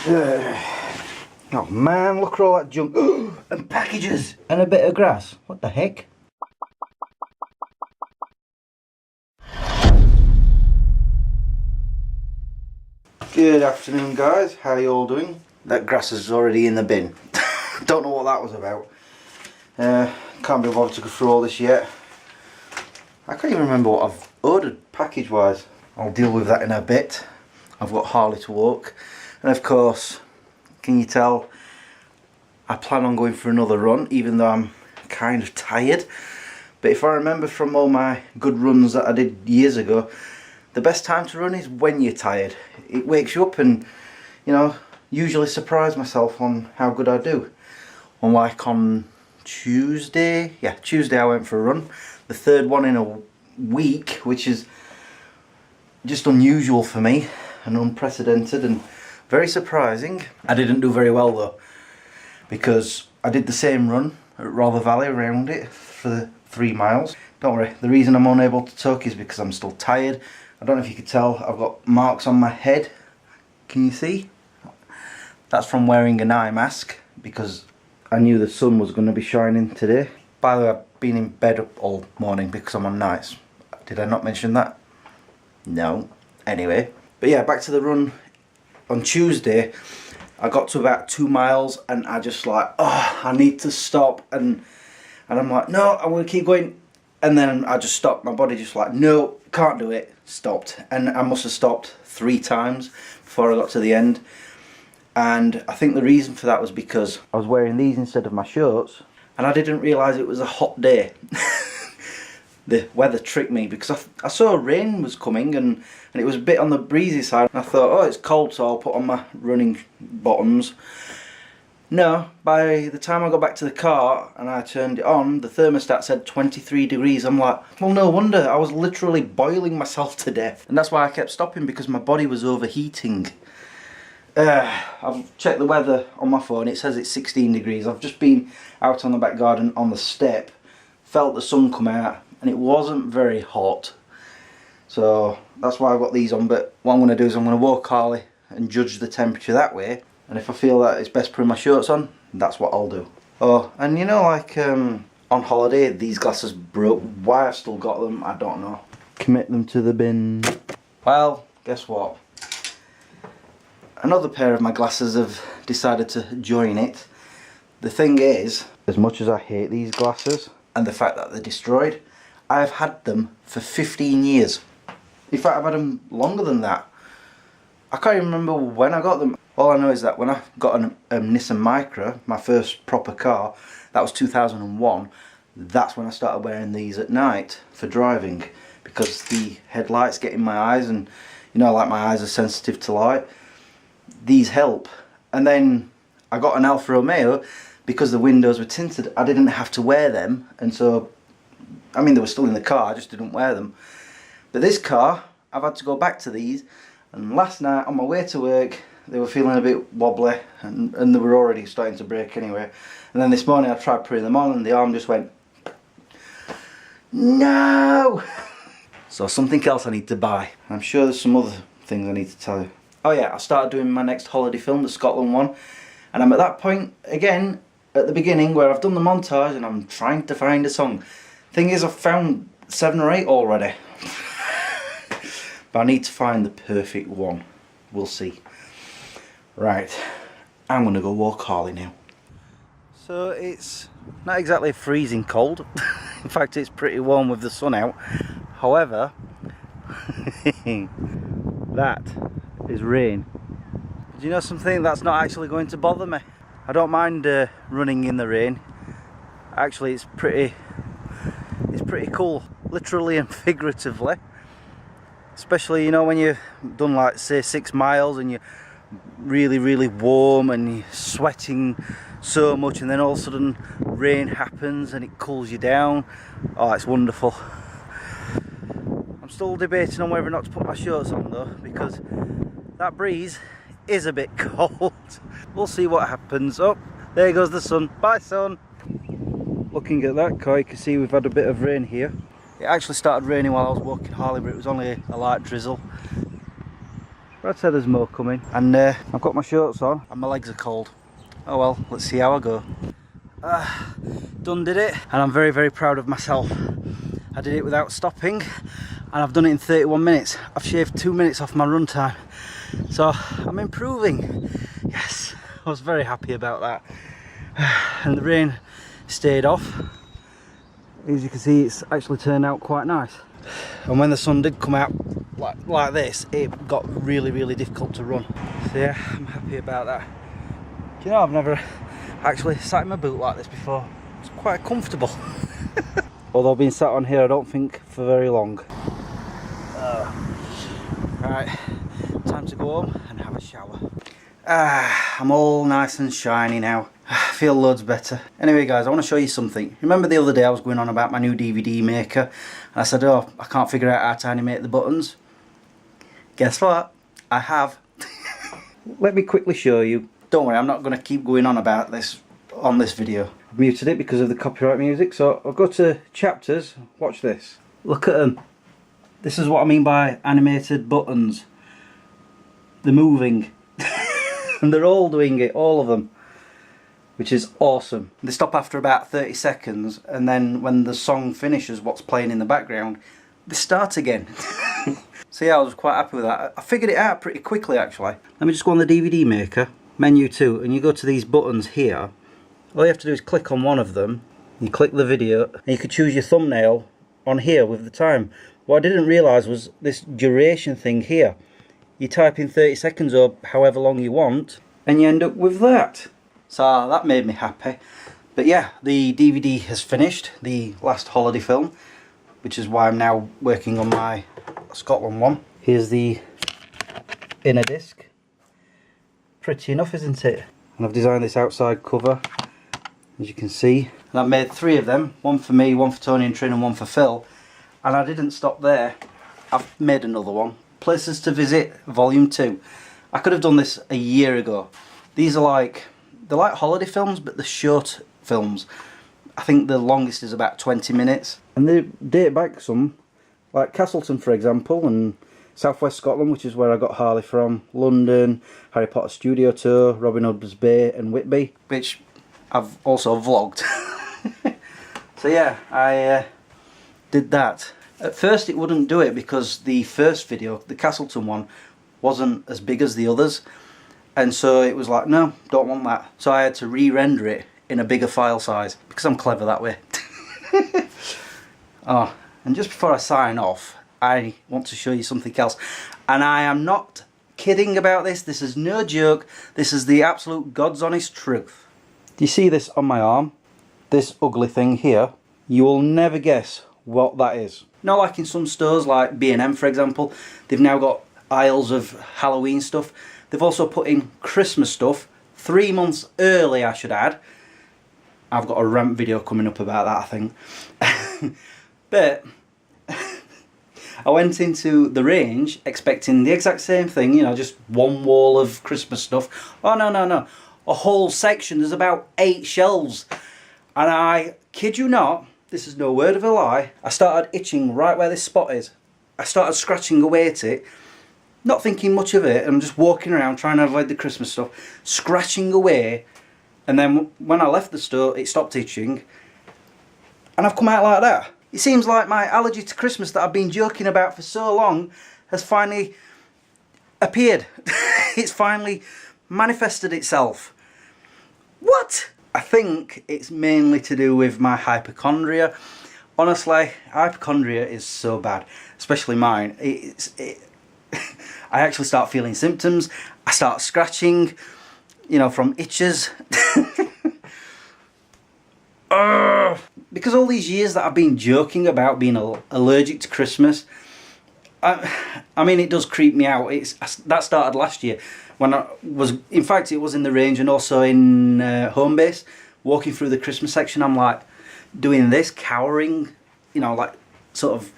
Oh man, look at all that junk. And packages and a bit of grass. What the heck? Good afternoon guys, how are you all doing? That grass is already in the bin. Don't know what that was about. Can't be bothered to go through all this yet. I can't even remember what I've ordered package wise. I'll deal with that in a bit. I've got Harley to walk. And of course, can you tell, I plan on going for another run even though I'm kind of tired. But if I remember from all my good runs that I did years ago, the best time to run is when you're tired. It wakes you up and, you know, usually surprise myself on how good I do. Unlike on Tuesday, Tuesday I went for a run. The third one in a week, which is just unusual for me and unprecedented and very surprising. I didn't do very well though, because I did the same run at Rother Valley around it for the 3 miles. Don't worry, the reason I'm unable to talk is because I'm still tired. I don't know if you could tell, I've got marks on my head. Can you see? That's from wearing an eye mask because I knew the sun was going to be shining today. By the way, I've been in bed all morning because I'm on nights. Did I not mention that? No. Anyway. But yeah, back to the run. On Tuesday, I got to about 2 miles and I just like, oh, I need to stop. And I'm like, no, I'm going to keep going. And then I just stopped. My body just like, no, can't do it. Stopped. And I must have stopped 3 times before I got to the end. And I think the reason for that was because I was wearing these instead of my shorts. And I didn't realise it was a hot day. The weather tricked me because I saw rain was coming and it was a bit on the breezy side. And I thought, oh, it's cold, so I'll put on my running bottoms. No, by the time I got back to the car and I turned it on, the thermostat said 23 degrees. I'm like, well, no wonder. I was literally boiling myself to death. And that's why I kept stopping, because my body was overheating. I've checked the weather on my phone. It says it's 16 degrees. I've just been out on the back garden on the step, felt the sun come out, and it wasn't very hot. So that's why I've got these on. But what I'm going to do is I'm going to walk Harley and judge the temperature that way. And if I feel that it's best putting my shorts on, that's what I'll do. Oh, and you know, like on holiday, these glasses broke. Why I've still got them, I don't know. Commit them to the bin. Well, guess what? Another pair of my glasses have decided to join it. The thing is, as much as I hate these glasses and the fact that they're destroyed, I've had them for 15 years. In fact, I've had them longer than that. I can't even remember when I got them. All I know is that when I got a Nissan Micra, my first proper car, that was 2001, that's when I started wearing these at night for driving, because the headlights get in my eyes, and you know, like my eyes are sensitive to light. These help. And then I got an Alfa Romeo, because the windows were tinted, I didn't have to wear them, and so, I mean, they were still in the car, I just didn't wear them. But this car, I've had to go back to these, and last night on my way to work, they were feeling a bit wobbly, and they were already starting to break anyway. And then this morning I tried putting them on and the arm just went, no! So something else I need to buy. I'm sure there's some other things I need to tell you. Oh yeah, I started doing my next holiday film, the Scotland one. And I'm at that point, again, at the beginning, where I've done the montage and I'm trying to find a song. Thing is, I've found 7 or 8 already. But I need to find the perfect one. We'll see. Right, I'm going to go walk Harley now. So it's not exactly freezing cold. In fact, it's pretty warm with the sun out. However, that is rain. Do you know something? That's not actually going to bother me. I don't mind running in the rain. Actually, it's pretty cool, literally and figuratively. Especially, you know, when you've done like, say, 6 miles and you're really warm and you're sweating so much, and then all of a sudden rain happens and it cools you down. Oh, it's wonderful. I'm still debating on whether or not to put my shorts on though, because that breeze is a bit cold. We'll see what happens. Oh, there goes the sun. Bye, sun. Looking at that car, you can see we've had a bit of rain here. It actually started raining while I was walking Harley, but it was only a light drizzle. But I'd say there's more coming. And I've got my shorts on and my legs are cold. Oh well, let's see how I go. Done did it, and I'm very, very proud of myself. I did it without stopping, and I've done it in 31 minutes. I've shaved 2 minutes off my run time. So I'm improving. Yes, I was very happy about that. And the rain stayed off. As you can see, it's actually turned out quite nice. And when the sun did come out like this, it got really, really difficult to run. So yeah, I'm happy about that. Do you know, I've never actually sat in my boot like this before. It's quite comfortable. Although being sat on here, I don't think for very long. Right, time to go home and have a shower. I'm all nice and shiny now. I feel loads better. Anyway guys, I want to show you something. Remember the other day I was going on about my new DVD maker? And I said, oh, I can't figure out how to animate the buttons. Guess what? I have. Let me quickly show you. Don't worry, I'm not going to keep going on about this on this video. I've muted it because of the copyright music, so I'll go to chapters. Watch this. Look at them. This is what I mean by animated buttons. They're moving. And they're all doing it, all of them. Which is awesome. They stop after about 30 seconds, and then when the song finishes, what's playing in the background, they start again. So yeah, I was quite happy with that. I figured it out pretty quickly actually. Let me just go on the DVD maker, menu 2, and you go to these buttons here. All you have to do is click on one of them, you click the video, and you could choose your thumbnail on here with the time. What I didn't realise was this duration thing here. You type in 30 seconds or however long you want, and you end up with that. So that made me happy. But yeah, the DVD has finished, the last holiday film, which is why I'm now working on my Scotland one. Here's the inner disc. Pretty enough, isn't it? And I've designed this outside cover, as you can see. And I've made 3 of them, one for me, one for Tony and Trin, and one for Phil. And I didn't stop there. I've made another one. Places to Visit, Volume 2. I could have done this a year ago. These are like, they're like holiday films, but they're short films. I think the longest is about 20 minutes. And they date back some, like Castleton for example, and Southwest Scotland, which is where I got Harley from, London, Harry Potter Studio Tour, Robin Hood's Bay and Whitby, which I've also vlogged. So yeah, I did that. At first it wouldn't do it because the first video, the Castleton one, wasn't as big as the others. And so it was like, no, don't want that. So I had to re-render it in a bigger file size because I'm clever that way. Oh, and just before I sign off, I want to show you something else. And I am not kidding about this. This is no joke. This is the absolute God's honest truth. Do you see this on my arm? This ugly thing here? You will never guess what that is. Not like in some stores like B&M for example, they've now got aisles of Halloween stuff. They've also put in Christmas stuff, 3 months early I should add. I've got a rant video coming up about that I think. But I went into the range expecting the exact same thing, you know, just one wall of Christmas stuff. Oh no, no, no. A whole section, there's about 8 shelves. And I kid you not, this is no word of a lie, I started itching right where this spot is. I started scratching away at it, not thinking much of it. I'm just walking around trying to avoid the Christmas stuff, scratching away, and then when I left the store it stopped itching, and I've come out like that. It seems like my allergy to Christmas that I've been joking about for so long has finally appeared. It's finally manifested itself. What? I think it's mainly to do with my hypochondria. Honestly, hypochondria is so bad, especially mine. I actually start feeling symptoms. I start scratching, you know, from itches. Because all these years that I've been joking about being allergic to Christmas, I mean, it does creep me out. That started last year when I was, in fact, it was in the range and also in home base, walking through the Christmas section. I'm like doing this, cowering, you know, like sort of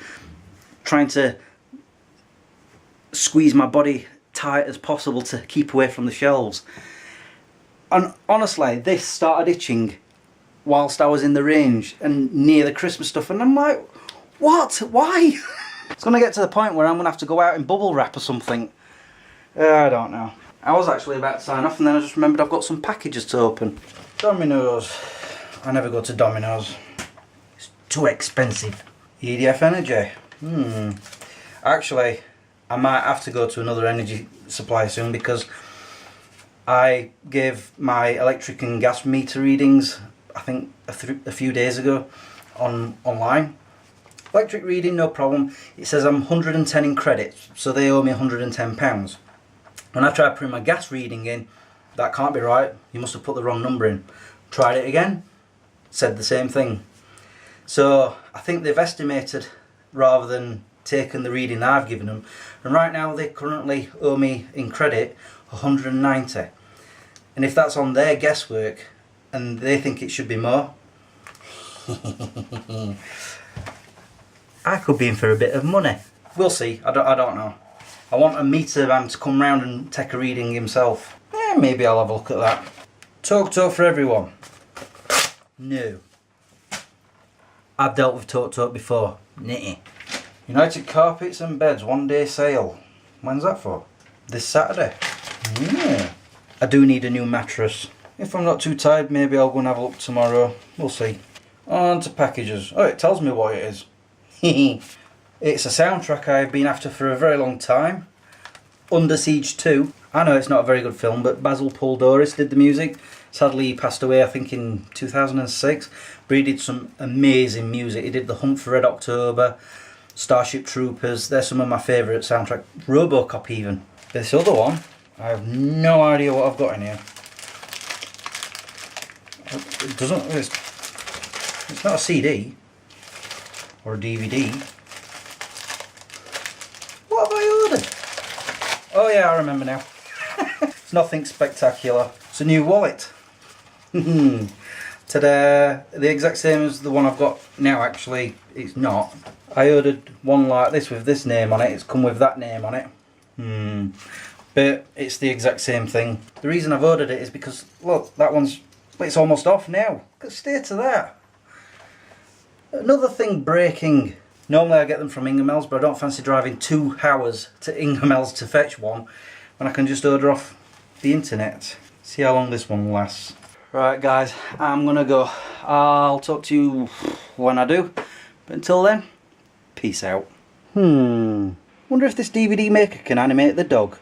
trying to squeeze my body tight as possible to keep away from the shelves. And honestly, this started itching whilst I was in the range and near the Christmas stuff, and I'm like, what? Why? It's going to get to the point where I'm going to have to go out in bubble wrap or something. I don't know. I was actually about to sign off and then I just remembered I've got some packages to open. Domino's. I never go to Domino's. It's too expensive. EDF Energy. Actually, I might have to go to another energy supply soon because I gave my electric and gas meter readings, I think a few days ago online. Electric reading, no problem. It says I'm 110 in credits, so they owe me £110. When I tried putting my gas reading in, that can't be right. You must have put the wrong number in. Tried it again, said the same thing. So I think they've estimated rather than taken the reading I've given them. And right now they currently owe me in credit 190. And if that's on their guesswork and they think it should be more, I could be in for a bit of money. We'll see. I don't know. I want a meter man to come round and take a reading himself. Maybe I'll have a look at that. Talk for everyone. No. I've dealt with Talk before. Nitty. United Carpets and Beds 1-day sale. When's that for? This Saturday. I do need a new mattress. If I'm not too tired, maybe I'll go and have a look tomorrow. We'll see. On to packages. Oh, it tells me what it is. It's a soundtrack I've been after for a very long time. Under Siege 2. I know it's not a very good film, but Basil Paul Doris did the music. Sadly he passed away I think in 2006. But he did some amazing music. He did The Hunt for Red October, Starship Troopers. They're some of my favourite soundtracks. Robocop even. This other one, I have no idea what I've got in here. It doesn't... It's not a CD. Or a DVD. What have I ordered? Oh yeah, I remember now. It's nothing spectacular. It's a new wallet. Ta-da! The exact same as the one I've got now. Actually, it's not. I ordered one like this with this name on it. It's come with that name on it. But it's the exact same thing. The reason I've ordered it is because, look, that one's... It's almost off now. Look at the state of that. Another thing breaking. Normally I get them from Ingermells, but I don't fancy driving 2 hours to Ingermells to fetch one when I can just order off the internet. See how long this one lasts. Right guys, I'm gonna go. I'll talk to you when I do. But until then, peace out. Wonder if this DVD maker can animate the dog.